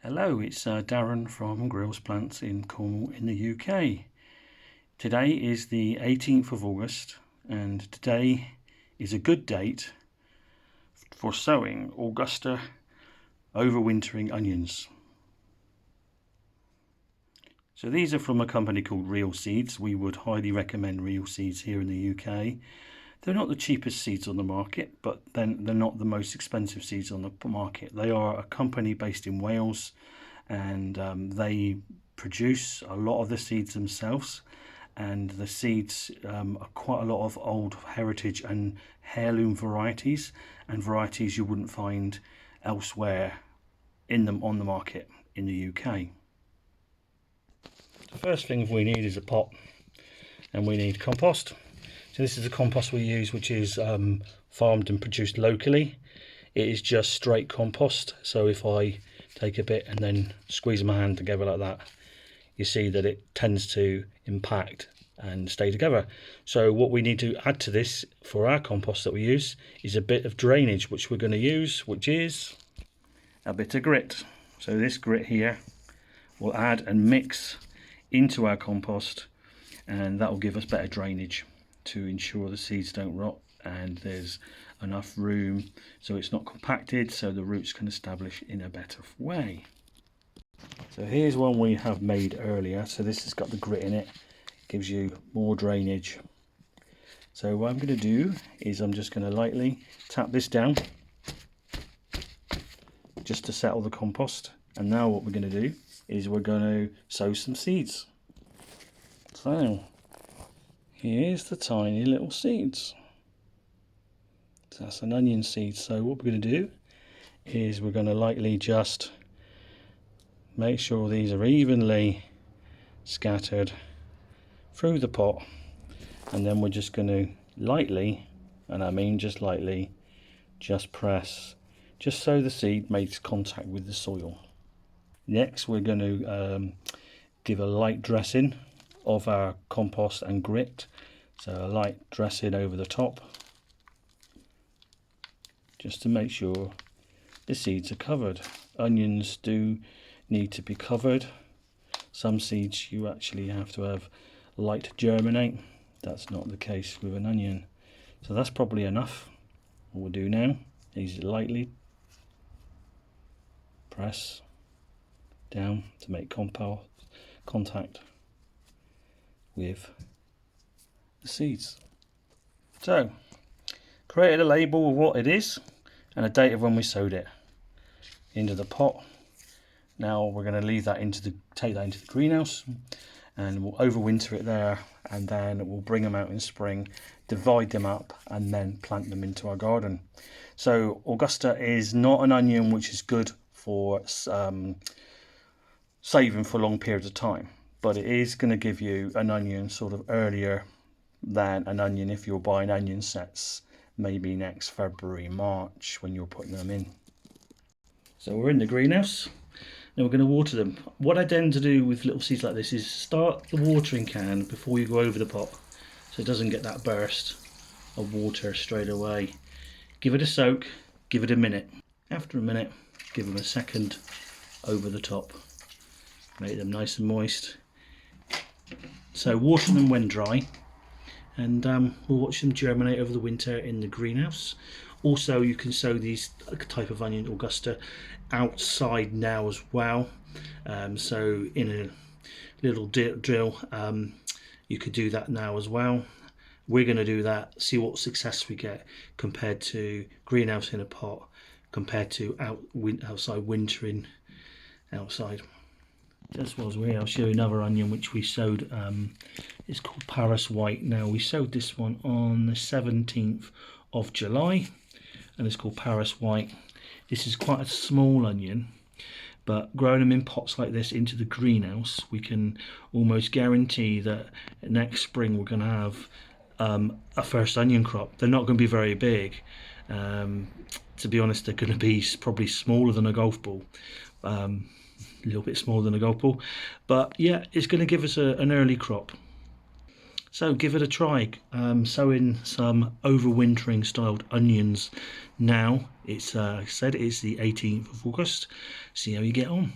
Hello, it's Darren from Grills Plants in Cornwall in the UK. Today is the 18th of August and today is a good date for sowing Augusta overwintering onions. So these are from a company called Real Seeds. We would highly recommend Real Seeds here in the UK. They're not the cheapest seeds on the market, but then they're not the most expensive seeds on the market. They are a company based in Wales, and they produce a lot of the seeds themselves. And the seeds are quite a lot of old heritage and heirloom varieties, and varieties you wouldn't find elsewhere on the market in the UK. The first thing we need is a pot, and we need compost. So this is the compost we use, which is farmed and produced locally. It is just straight compost. So if I take a bit and then squeeze my hand together like that, you see that it tends to impact and stay together. So what we need to add to this for our compost that we use is a bit of drainage, which we're going to use, which is a bit of grit. So this grit here will add and mix into our compost, and that will give us better drainage to ensure the seeds don't rot and there's enough room so it's not compacted, so the roots can establish in a better way. So here's one we have made earlier. So this has got the grit in it, gives you more drainage. So what I'm going to do is I'm just going to lightly tap this down just to settle the compost. And now what we're going to do is we're going to sow some seeds. So here's the tiny little seeds. So that's an onion seed. So what we're going to do is we're going to lightly just make sure these are evenly scattered through the pot, and then we're just going to lightly, and I mean just lightly, just press, just so the seed makes contact with the soil. Next we're going to give a light dressing of our compost and grit. So a light dressing over the top, just to make sure the seeds are covered. Onions do need to be covered. Some seeds you actually have to have light to germinate. That's not the case with an onion. So that's probably enough. What we'll do now is lightly press down to make contact with the seeds. So created a label of what it is and a date of when we sowed it into the pot. Now we're going to leave that take that into the greenhouse, and we'll overwinter it there, and then we'll bring them out in spring, divide them up, and then plant them into our garden. So Augusta is not an onion which is good for saving for long periods of time, but it is going to give you an onion sort of earlier than an onion if you're buying onion sets maybe next February, March when you're putting them in. So we're in the greenhouse. Now we're going to water them. What I tend to do with little seeds like this is start the watering can before you go over the pot, so it doesn't get that burst of water straight away. Give it a soak, give it a minute. After a minute, give them a second over the top. Make them nice and moist. So water them when dry, and we'll watch them germinate over the winter in the greenhouse. Also, you can sow these type of onion Augusta outside now as well. So in a little drill, you could do that now as well. We're going to do that, see what success we get compared to greenhouse in a pot, compared to outside wintering outside. Just whilst we're here, I'll show you another onion which we sowed. It's called Paris White. Now we sowed this one on the 17th of July, and it's called Paris White. This is quite a small onion, but growing them in pots like this into the greenhouse, we can almost guarantee that next spring we're going to have a first onion crop. They're not going to be very big. To be honest, they're going to be probably smaller than a golf ball. A little bit smaller than a golf ball, but yeah, it's going to give us an early crop. So give it a try, sowing some overwintering styled onions now. It's like I said, it's the 18th of August. See how you get on.